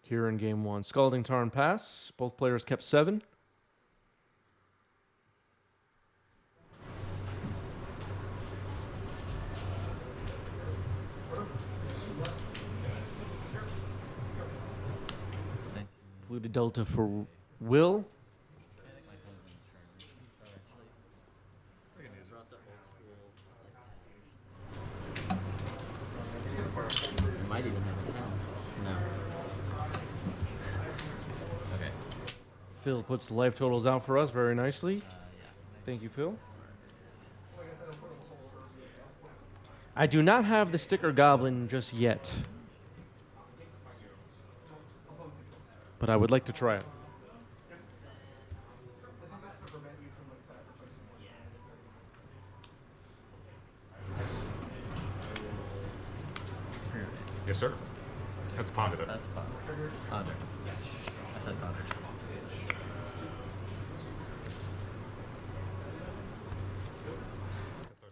here in game 1. Scalding Tarn pass. Both players kept 7. Polluted Delta for Will. Might even have a town. No. Okay. Phil puts the life totals out for us very nicely. Yeah. Thank you, Phil. I do not have the sticker goblin just yet, but I would like to try it. Yes, sir. That's positive. That's Ponder. Ponder. I said Ponder.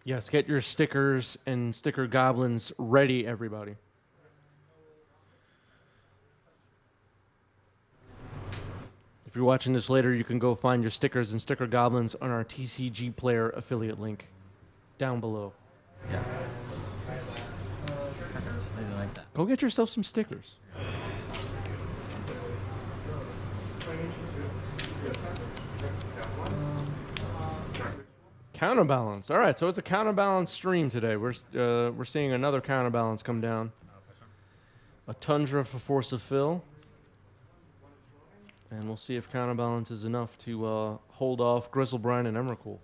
Yes, get your stickers and sticker goblins ready, everybody. If you're watching this later, you can go find your stickers and sticker goblins on our TCG Player affiliate link down below. Yeah. Maybe like that. Go get yourself some stickers. Counterbalance. All right, so it's a counterbalance stream today. We're seeing another counterbalance come down. A Tundra for Force of Fill. And we'll see if counterbalance is enough to hold off Grizzlebrine and Emrakul.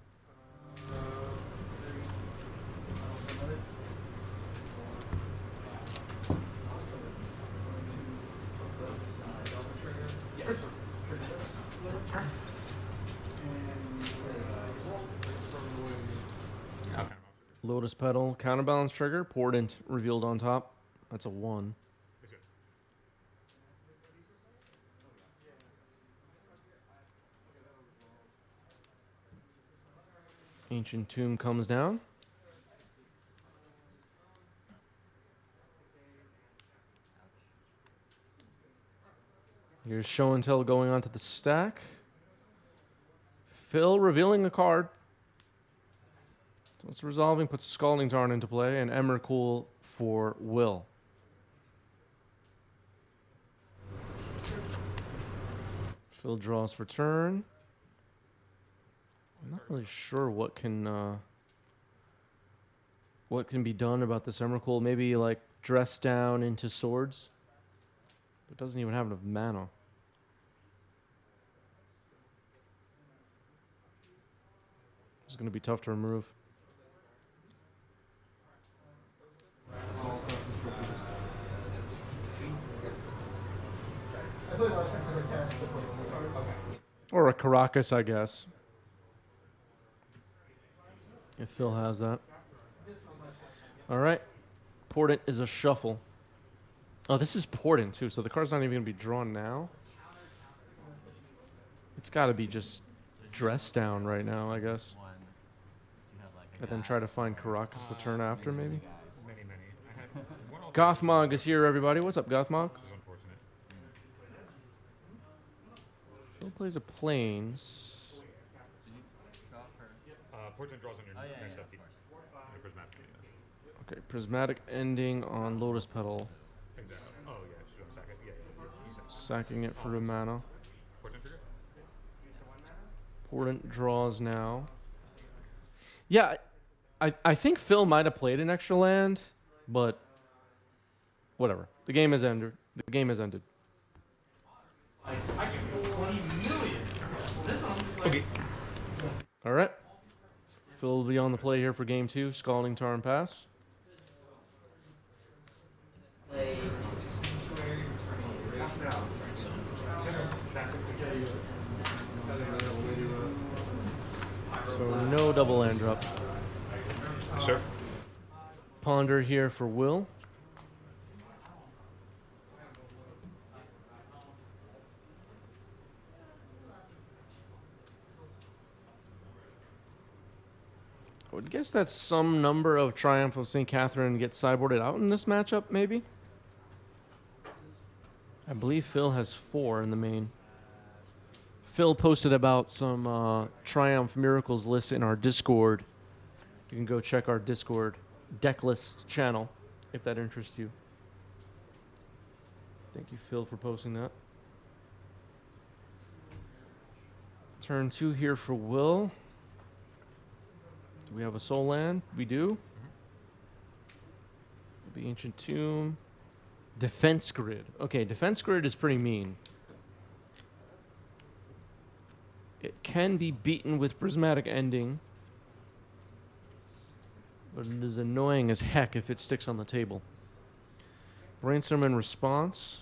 Lotus Petal, counterbalance trigger, Portent revealed on top. That's a 1. Ancient Tomb comes down. Here's Show and Tell going onto the stack. Phil revealing a card. So it's resolving, puts Scalding Tarn into play, and Emrakul for Will. Phil draws for turn. I'm not really sure what can be done about this Emrakul. Maybe like dress down into swords. But doesn't even have enough mana. It's going to be tough to remove. Or a Caracas, I guess. If Phil has that. All right. Portent is a shuffle. Oh, this is Portent, too, so the card's not even going to be drawn now. It's got to be just dress down right now, I guess. And then try to find Caracas the turn after, maybe? Many. Gothmog is here, everybody. What's up, Gothmog? This is unfortunate. Phil plays a Plains. Portent draws on your next upkeep. Prismatic. Okay, Prismatic Ending on Lotus Petal. Exactly. Oh, yeah. She's going to sack it. Yeah. Sacking it for the mana. Portent trigger? Portent draws now. Yeah, I think Phil might have played an extra land, but whatever. The game has ended. The game has ended. Okay. All right. Phil will be on the play here for game 2. Scalding Tarn pass. So no double land drop. Sure. Ponder here for Will. I would guess that's some number of Triumph of St. Catherine gets sideboarded out in this matchup, maybe? I believe Phil has 4 in the main. Phil posted about some Triumph Miracles lists in our Discord. You can go check our Discord deck list channel if that interests you. Thank you, Phil, for posting that. Turn 2 here for Will. Do we have a soul land? We do. The Ancient Tomb. Defense Grid. Okay, Defense Grid is pretty mean. It can be beaten with Prismatic Ending, but it is annoying as heck if it sticks on the table. Brainstorm in response.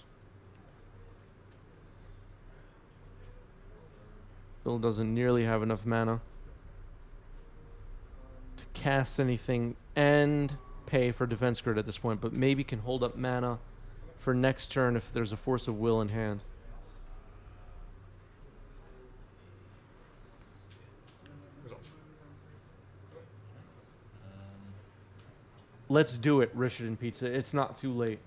Bill doesn't nearly have enough mana to cast anything and pay for Defense Grid at this point, but maybe can hold up mana for next turn if there's a Force of Will in hand. Results. Let's do it, Richard Pizza. It's not too late.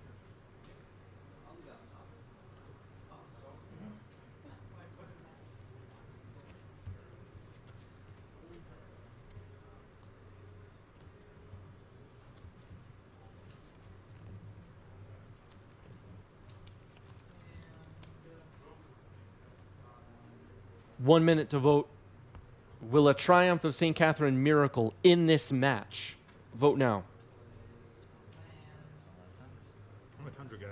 One minute to vote. Will a Triumph of St. Katherine miracle in this match? Vote now. I'm a Tundra guy.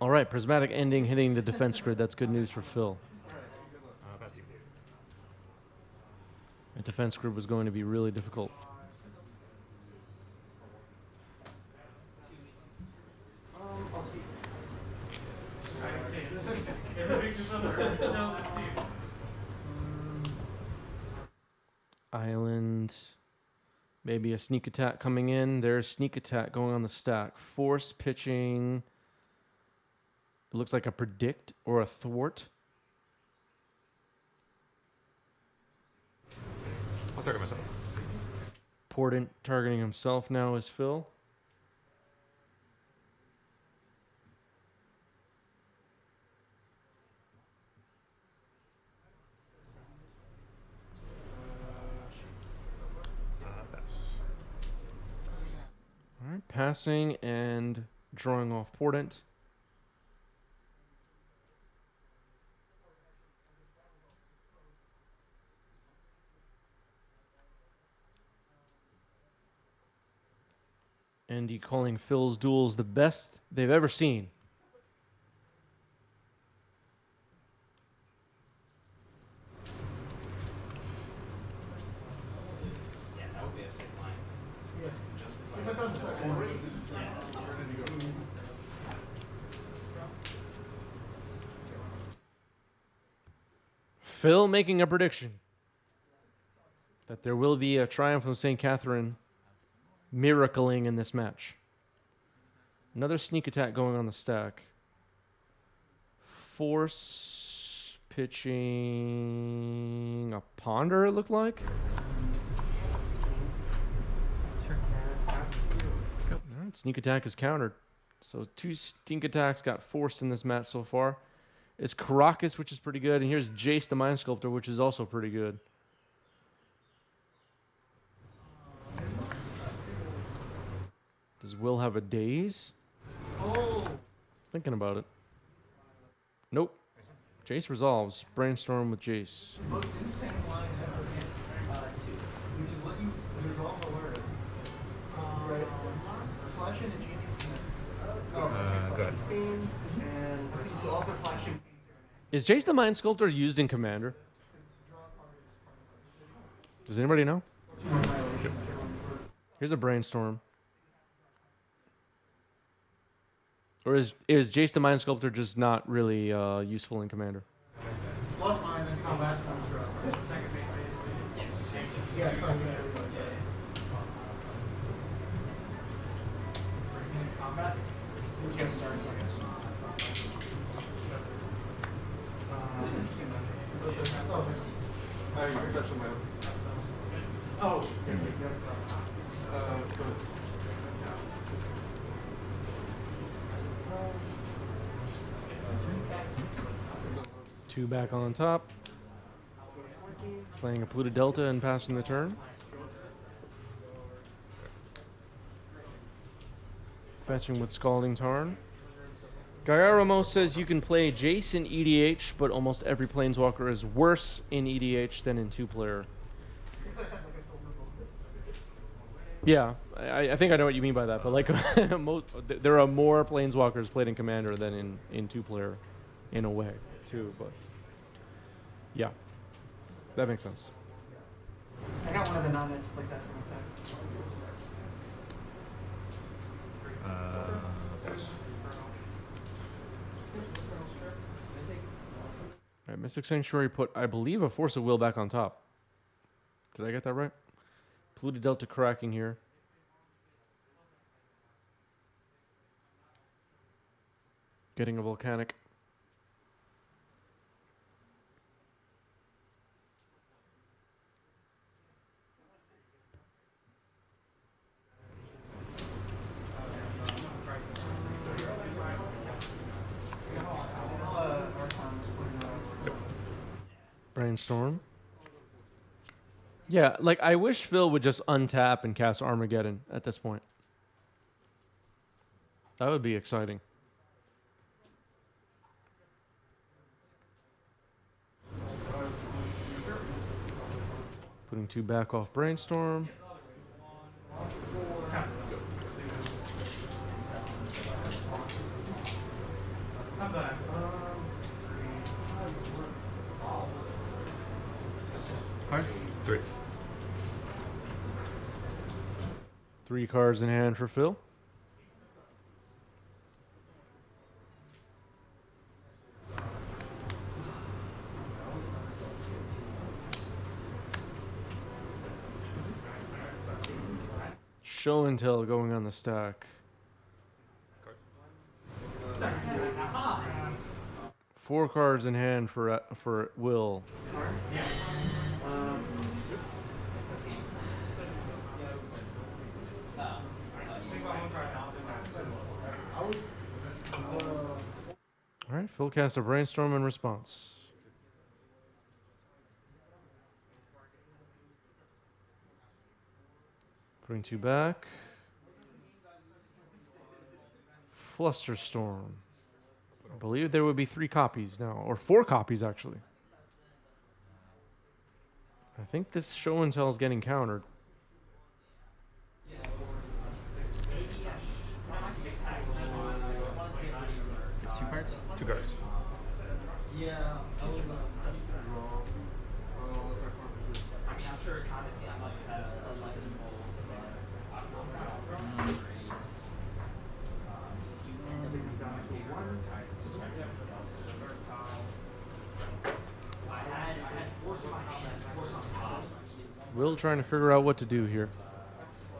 All right, Prismatic Ending hitting the Defense Grid. That's good news for Phil. Pass you. The Defense Grid was going to be really difficult. Island. Maybe a sneak attack coming in. There's sneak attack going on the stack. Force pitching. It looks like a predict or a thwart. I'll target myself. Portent targeting himself now is Phil. Pass. All right, passing and drawing off Portent. Andy calling Phil's duels the best they've ever seen. Yeah, that would be a safe line. Yes, to justify. Phil making a prediction that there will be a Triumph of St. Katherine miracling in this match. Another sneak attack going on the stack. Force pitching a Ponder, it looked like. Sure. All right, sneak attack is countered. So 2 sneak attacks got forced in this match so far. It's Caracas, which is pretty good, and here's Jace the Mind Sculptor, which is also pretty good. Does Will have a daze? Oh! Thinking about it. Nope. Jace resolves. Brainstorm with Jace. Most insane line ever. We just let you resolve the words. Right. Flash in the genius. Go ahead. And he's also flashing. Is Jace the Mind Sculptor used in Commander? Does anybody know? Here's a Brainstorm. Or is Jace the Mind Sculptor just not really useful in Commander? Lost mine, then come last time. Yes. Yes, I mean, combat. Let's get started. You're touching my... Oh. 2 back on top. Playing a polluted delta and passing the turn. Fetching with Scalding Tarn. Gairamo says you can play Jace in EDH, but almost every Planeswalker is worse in EDH than in 2-player. Yeah, I think I know what you mean by that, but like there are more Planeswalkers played in Commander than in 2-player, in a way, too. But yeah, that makes sense. I got one of the non-edge like that from Yes. All right, Mystic Sanctuary put, I believe, a Force of Will back on top. Did I get that right? Polluted Delta cracking here. Getting a Volcanic. Brainstorm. Yeah, like I wish Phil would just untap and cast Armageddon at this point. That would be exciting. Putting 2 back off Brainstorm. Cards? 3. 3 cards in hand for Phil. Show and tell going on the stack. 4 cards in hand for Will. All right, Phil cast a Brainstorm in response. Putting 2 back. Flusterstorm. I believe there would be 3 copies now, or 4 copies actually. I think this show and tell is getting countered. Two cards? 2 cards. Yeah, I was wrong. I mean, I'm sure Condesi, I must have had a lightning bolt, but I'm not from I had force in my hand, force on top, so I needed one. Will trying to figure out what to do here.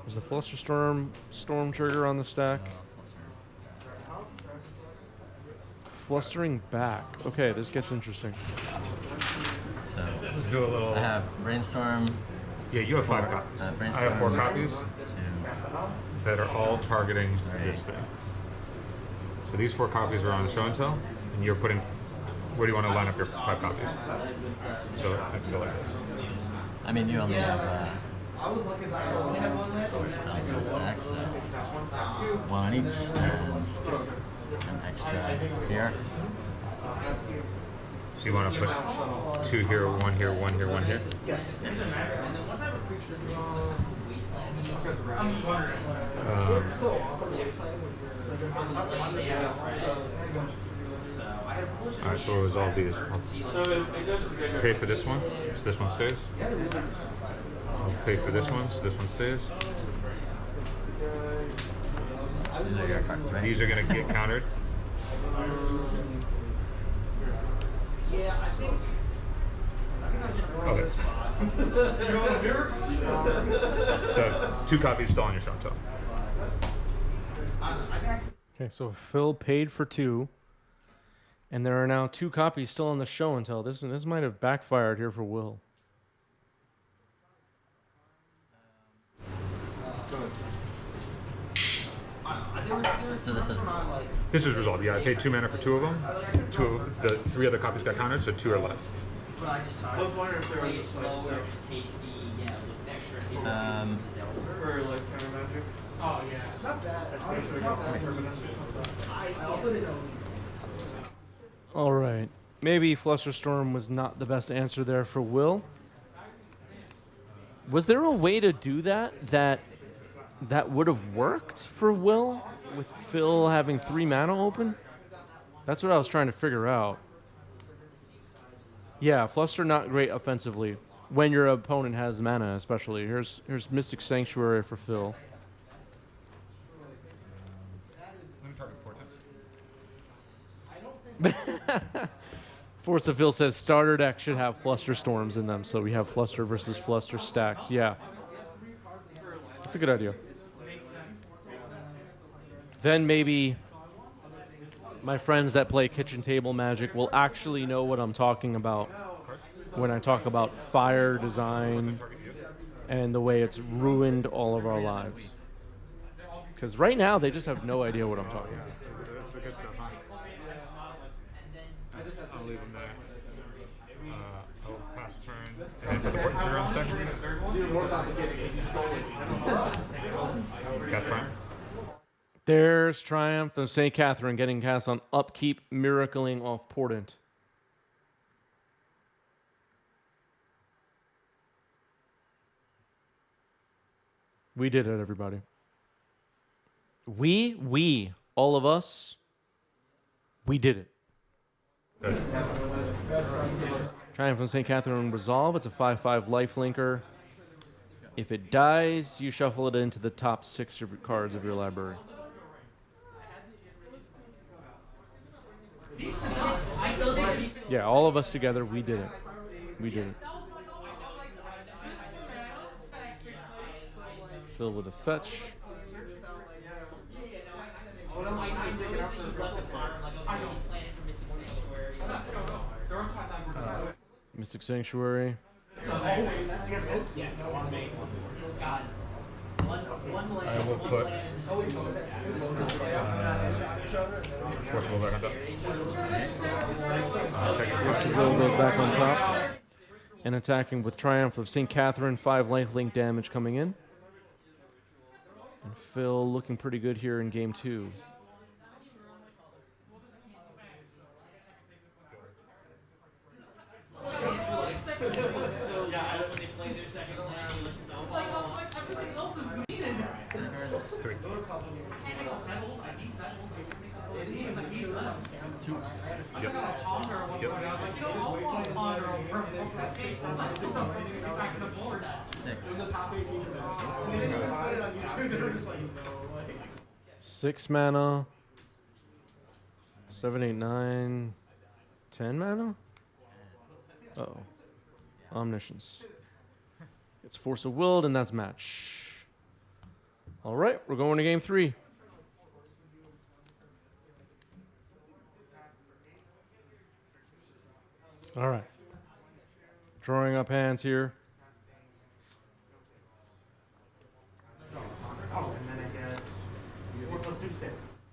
There's a Flusterstorm storm trigger on the stack. Flustering back. Okay, this gets interesting. So Let's do a little. I have Brainstorm. Yeah, you have 5 Four. copies. I Brainstorm. have 4 copies 2. that are all targeting Three. this thing. So these 4 copies are on the show and tell, and you're putting. Where do you want to line up your 5 copies? So I can go like this. I mean, you only have I was lucky as I only had one left. 4 spells in the stack, so 1 on each and an extra here. So you want to put 2 here, 1 here, 1 here, 1 here. And then once I have a creature that's named to listen to the wasteland, I'm wondering. So awkwardly excited when So I had a force. All right, so we'll resolve these. I'll pay for this one, so this one stays. I'll pay for this one, so this one stays. These are your cards, right? These are going to get countered. Yeah, I think. Okay. So 2 copies still on your show and tell. Okay, so Phil paid for 2. And there are now 2 copies still on the show and tell. This might have backfired here for Will. I think So this is resolved. This is resolved. Yeah, I paid 2 mana for 2 of them. The 3 other copies got countered, so 2 are left. I was wondering if there was a Slow side or step just take the extra hit for like counter magic. Oh yeah. It's not bad. Honestly, it's not bad. I also didn't know. All right. Maybe Flusterstorm was not the best answer there for Will. Was there a way to do that would have worked for Will with Phil having 3 mana open? That's what I was trying to figure out. Yeah, Fluster not great offensively when your opponent has mana, especially. Here's Mystic Sanctuary for Phil. Force of Phil says starter deck should have Fluster Storms in them, so we have Fluster versus Fluster stacks. Yeah, that's a good idea. Then maybe my friends that play kitchen table Magic will actually know what I'm talking about when I talk about fire design and the way it's ruined all of our lives. Because right now they just have no idea what I'm talking about. That's the good stuff, huh? I'll leave them there. I'll pass turn. And put the Portents around second. Cast Triumph. There's Triumph of St. Katherine getting cast on Upkeep, miracling off Portent. We did it, everybody. We, all of us, we did it. Good. Triumph of St. Katherine Resolve. It's a 5/5 lifelinker. If it dies, you shuffle it into the top 6 cards of your library. Yeah, all of us together, we did it. We did it. Fill with a fetch. Mystic Sanctuary. I will put Force of Will back on top. Force of Will goes back on top. And attacking with Triumph of St. Katherine, 5 lifelink damage coming in. And Phil looking pretty good here in game 2. Three. Yep. Six mana. 7, 8, 9, 10 mana? Uh-oh. Omniscience. It's Force of Will, and that's match. All right, we're going to game 3. All right. Drawing up hands here.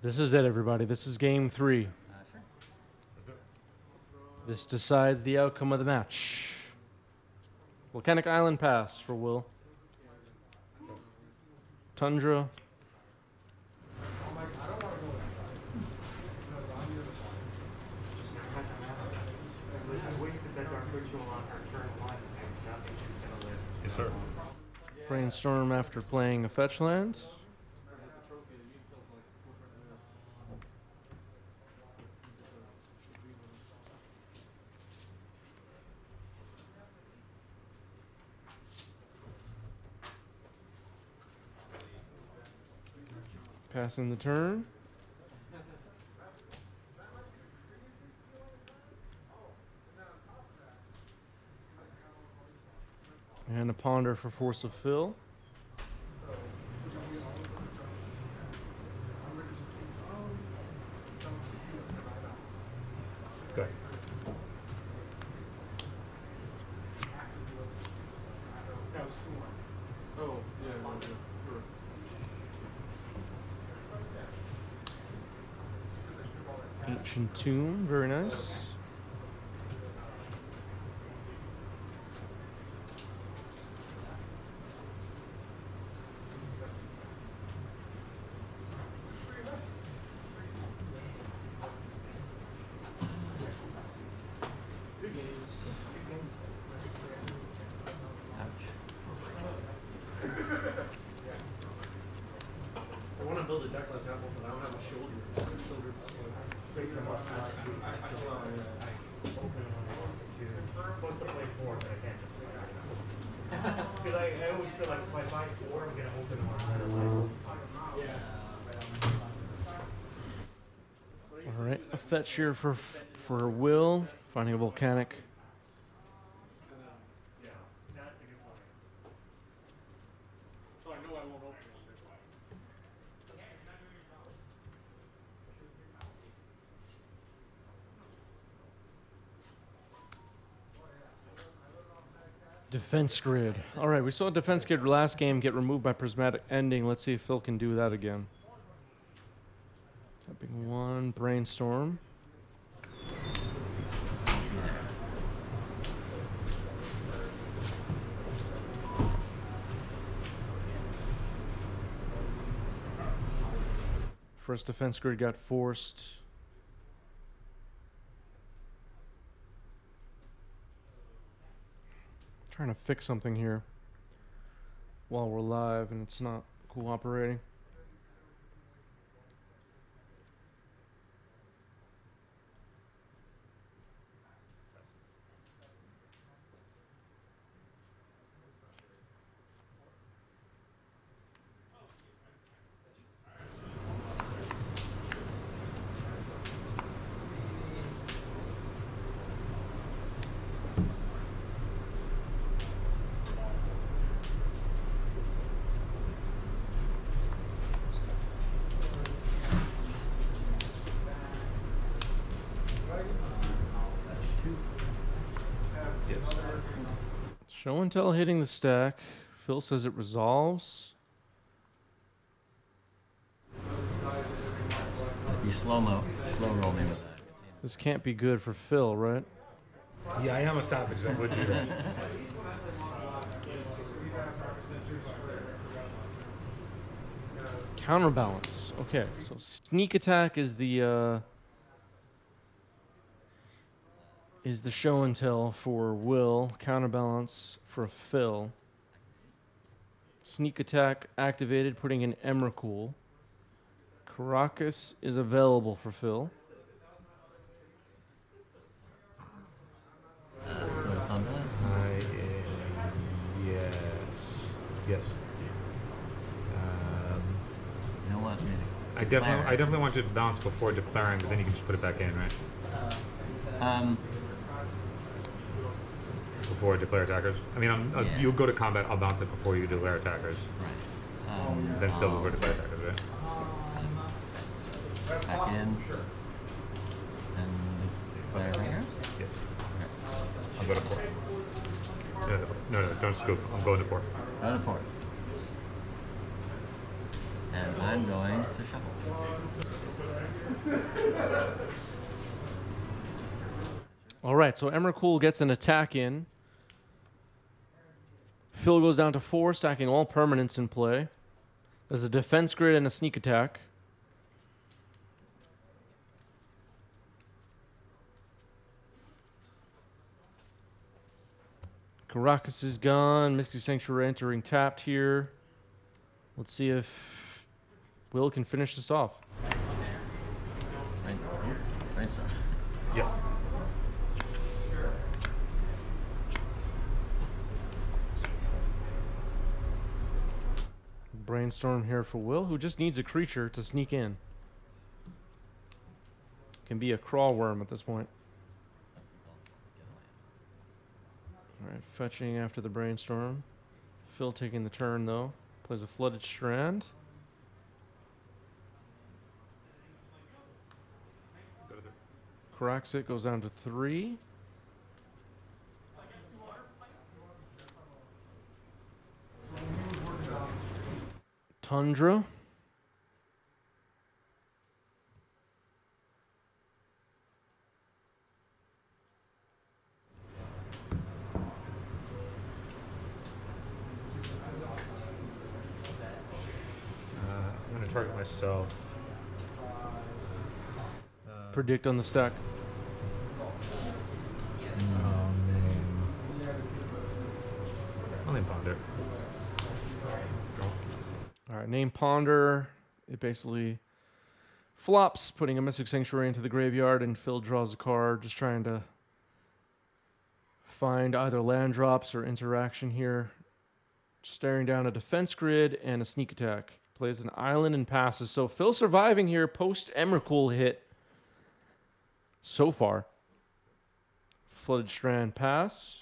This is it, everybody. This is game 3. Sure. This decides the outcome of the match. Volcanic Island pass for Will. Tundra. Yes, sir. Brainstorm after playing a fetch land. Passing the turn. And a ponder for Force of Fill. Good. Ancient Tomb, very nice. Ouch. I want to build a deck like that one, but I don't have a shoulder. Shoulder's big enough. Supposed to play 4, but I can't just play that. Because I always feel like if I buy 4, I'm going to open one. All right, a fetch here for Will, finding a volcanic. Yeah, that's a good point. So I know I won't open one. Defense grid. All right, we saw defense grid last game get removed by prismatic ending. Let's see if Phil can do that again. Tapping 1, brainstorm. First defense grid got forced. Trying to fix something here while we're live and it's not cooperating. Show and tell hitting the stack. Phil says it resolves. You slow roll me with that. This can't be good for Phil, right? Yeah, I am a savage. I would do that. Counterbalance. Okay, so sneak attack is the show and tell for Will. Counterbalance for Phil. Sneak attack activated, putting in Emrakul. Caracas is available for Phil. Go to combat. Yes. Yes. You know what? I definitely want you to bounce before declaring, but then you can just put it back in, right? Before declare attackers. I mean, Yeah. you'll go to combat. I'll bounce it before you declare attackers. Right. Then still before declare attackers, right? Back in. And declare attackers? Yes. I'll go to 4. No, don't scoop. I'm going to 4. Go to 4. And I'm going to shuffle. All right, so Emrakul gets an attack in. Phil goes down to 4, stacking all permanents in play. There's a defense grid and a sneak attack. Caracas is gone. Mystic Sanctuary entering tapped here. Let's see if Will can finish this off. Brainstorm. Yeah. Brainstorm here for Will, who just needs a creature to sneak in. Can be a crawl worm at this point. All right, fetching after the brainstorm. Phil taking the turn though. Plays a flooded strand. Caraxit goes down to 3. Tundra. target myself. Predict on the stack. Oh man. I'll name Ponder. All right, name Ponder. It basically flops, putting a Mystic Sanctuary into the graveyard, and Phil draws a card, just trying to find either land drops or interaction here. Staring down a defense grid and a sneak attack. Plays an island and passes. So Phil surviving here post Emrakul hit so far. Flooded Strand pass.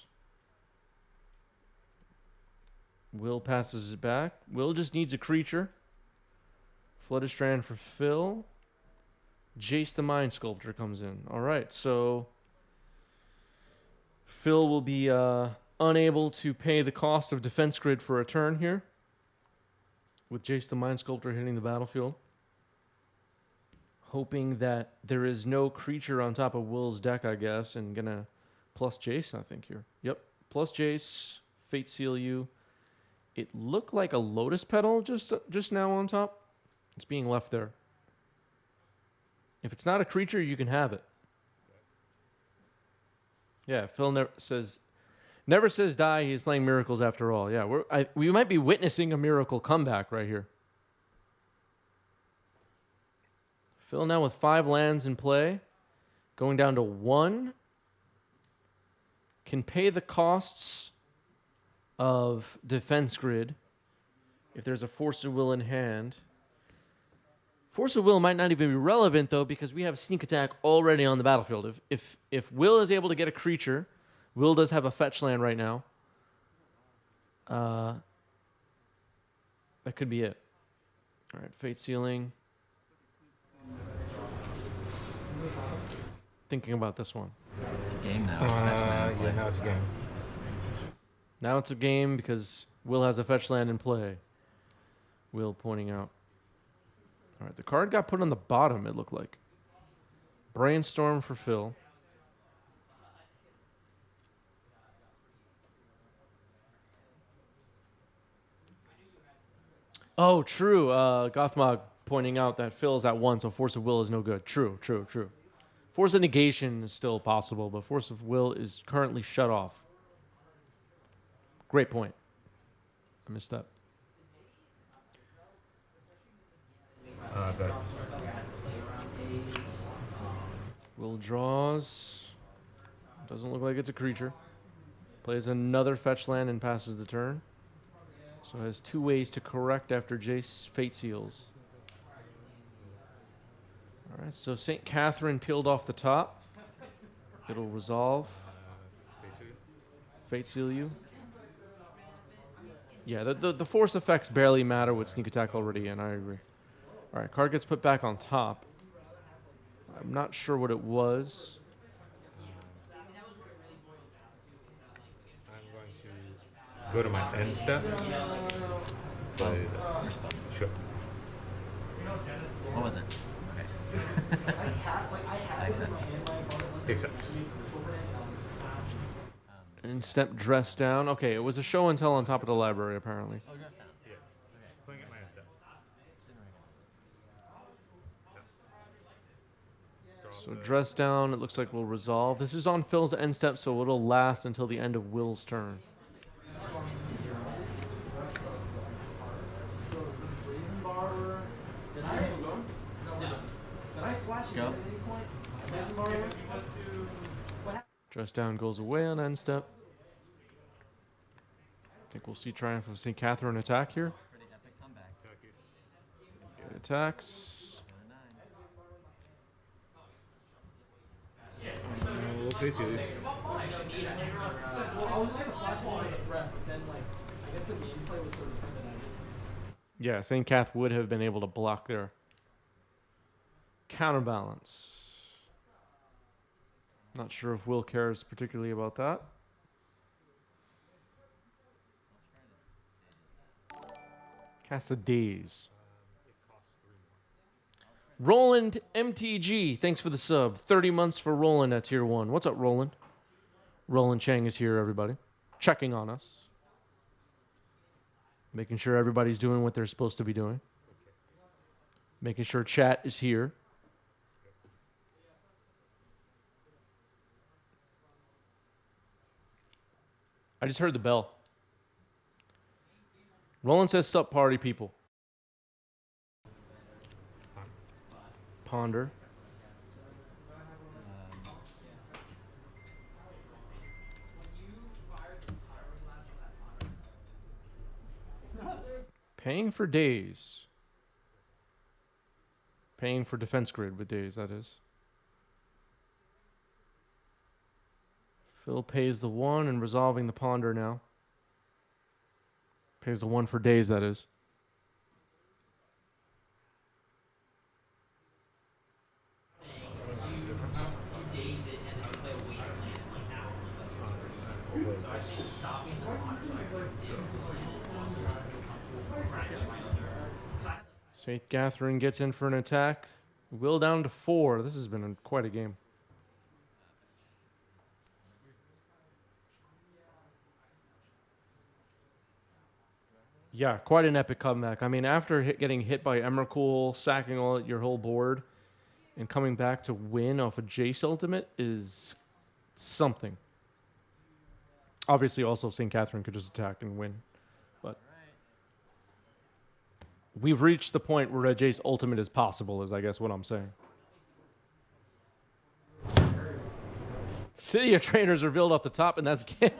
Will passes it back. Will just needs a creature. Flooded Strand for Phil. Jace the Mind Sculptor comes in. All right, so Phil will be unable to pay the cost of defense grid for a turn here, with Jace the Mind Sculptor hitting the battlefield. Hoping that there is no creature on top of Will's deck, I guess, and gonna plus Jace, I think, here. Yep, plus Jace, Fate Seal you. It looked like a Lotus Petal just now on top. It's being left there. If it's not a creature, you can have it. Yeah, Phil never says die. He's playing Miracles after all. Yeah, we might be witnessing a miracle comeback right here. Phil now with 5 lands in play, going down to 1. Can pay the costs of defense grid if there's a Force of Will in hand. Force of Will might not even be relevant, though, because we have Sneak Attack already on the battlefield. If Will is able to get a creature, Will does have a fetch land right now. That could be it. All right, Fate Sealing. Thinking about this one. It's a game now. Yeah, now it's a game. Now it's a game because Will has a fetch land in play. Will pointing out. All right, the card got put on the bottom, it looked like. Brainstorm for Phil. Oh, true. Gothmog pointing out that Phil's at 1, so Force of Will is no good. True. Force of Negation is still possible, but Force of Will is currently shut off. Great point. I missed that. But Will draws. Doesn't look like it's a creature. Plays another fetch land and passes the turn. So has 2 ways to correct after Jace Fate Seals. All right, so St. Katherine peeled off the top. It'll resolve. Fate Seal you. Yeah, the force effects barely matter with Sneak Attack already, and I agree. All right, card gets put back on top. I'm not sure what it was. I'm going to go to my end step. Play this. Sure. What was it? Okay. I accept. Accept. And step dress down. Okay, it was a show and tell on top of the library, apparently. Oh, just down. Yeah. Playing at my end step. So dress down, it looks like we'll resolve. This is on Phil's end step, so it'll last until the end of Will's turn. Go. Dress down goes away on end step. I think we'll see Triumph of St. Katherine attack here. Pretty epic comeback. It attacks. We'll play two. Yeah, St. Kath would have been able to block there. Counterbalance. Not sure if Will cares particularly about that. Cast a Daze. Roland MTG, thanks for the sub. 30 months for Roland at tier 1. What's up, Roland? Roland Chang is here, everybody. Checking on us. Making sure everybody's doing what they're supposed to be doing. Making sure chat is here. I just heard the bell. Roland says, sup, party people. Ponder. Paying for days. Paying for defense grid with days, that is. Phil pays the 1 and resolving the ponder now. Pays the 1 for days, that is. St. Katherine gets in for an attack. Will down to 4. This has been quite a game. Yeah, quite an epic comeback. I mean, after getting hit by Emrakul, sacking your whole board, and coming back to win off a Jace ultimate is something. Obviously, also St. Katherine could just attack and win. But we've reached the point where a Jace ultimate is possible, is I guess what I'm saying. City of Trainers revealed off the top, and that's game.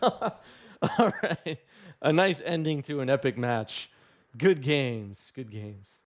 All right. A nice ending to an epic match. Good games. Good games.